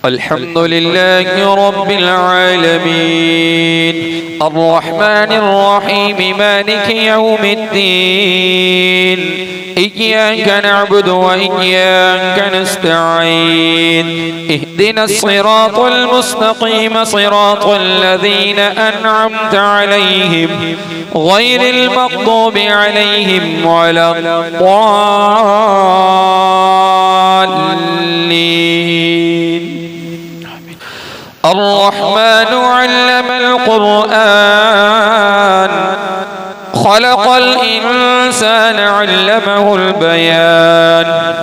الحمد لله رب العالمين الرحمن الرحيم مالك يوم الدين إياك نعبد وإياك نستعين اهدنا الصراط المستقيم صراط الذين أنعمت عليهم غير المغضوب عليهم ولا الضالين. الرحمن علم القرآن خلق الإنسان علمه البيان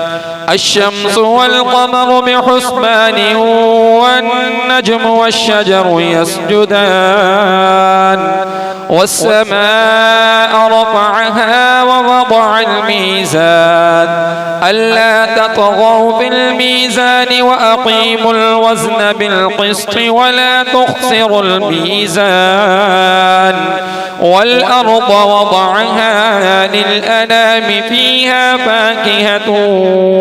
الشمس والقمر بحسبان والنجم والشجر يسجدان والسماء رفعها ووضع الميزان ألا تطغوا في الميزان وأقيموا الوزن بالقسط ولا تخسروا الميزان والأرض وضعها للأنام فيها فاكهة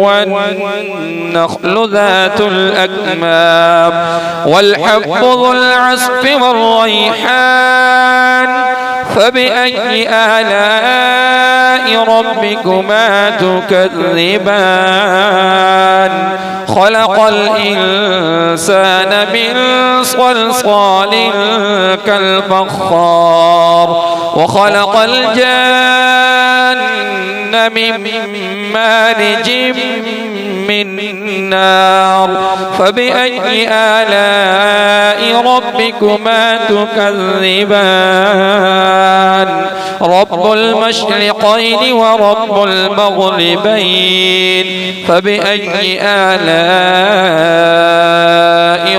والنخل ذات الأكمام والحب ذو العصف والريحان فبأي آلاء ربكما تكذبان خلق الإنسان من صلصال كالفخار وخلق الجان من مارج من نار فبأي آلاء ربكما تكذبان رب المشرقين ورب المغربين فبأي آلاء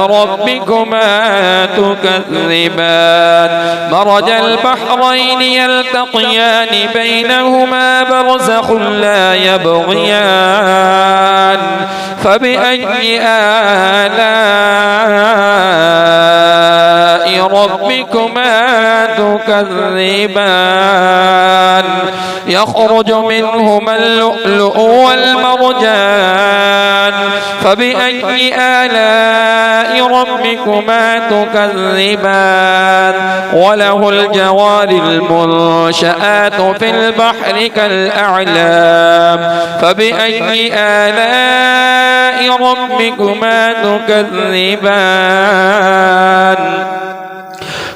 ربكما تكذبان مرج البحرين يلتقيان بينهما برزخ لا يبغيان فبأي آلاء ربكما تكذبان يخرج منهما اللؤلؤ والمرجان فبأي آلاء ربكما تكذبان وله الجوار المنشآت في البحر كالأعلام فبأي آلاء ربكما تكذبان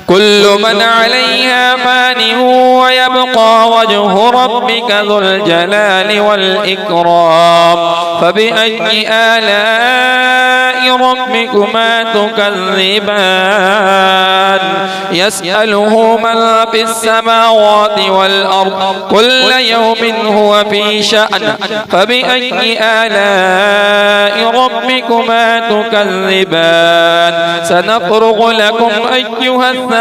كل من عليها فان ويبقى وجه ربك ذو الجلال والإكرام فبأي آلاء ربكما تكذبان يسأله من في السماوات والأرض كل يوم هو في شأن فبأي آلاء ربكما تكذبان سنفرغ لكم أيها الثقلان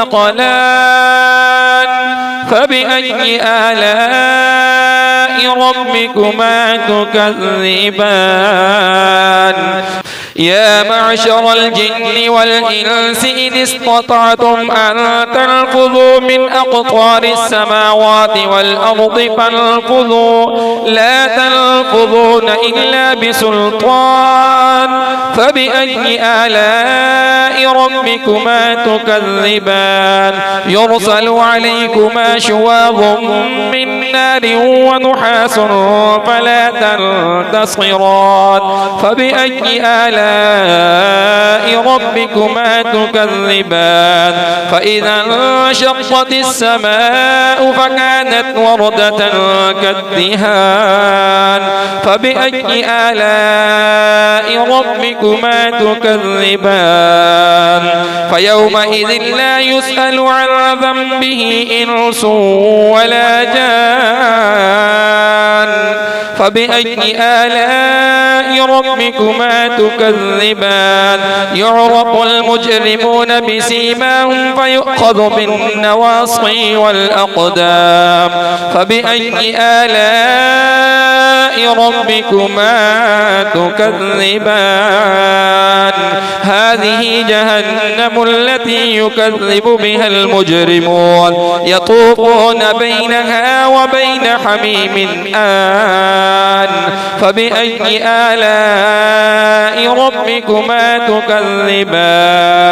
فبأي آلاء ربكما تكذبان يا معشر الجن والإنس إن استطعتم أن تنفذوا من أقطار السماوات والأرض فانفذوا لا تنفذون إلا بسلطان فبأي آلاء ربكما تكذبان يرسل عليكما شواظ من نار ونحاس فلا تنتصران فبأي آلاء ربكما تكذبان فإذا انشقت السماء فكانت وردة كالدهان فبأي آلاء ربكما تكذبان فيومئذ لا يسأل عن ذنبه إنس ولا جان فبأي آلاء ربكما تكذبان يعرف المجرمون بسيماهم فيؤخذ بالنواصي والأقدام فبأي آلاء ربكما تكذبان هذه جهنم التي يكذب بها المجرمون يطوفون بينها وبين حميم آن فبأي آلاء ربكما تكذبان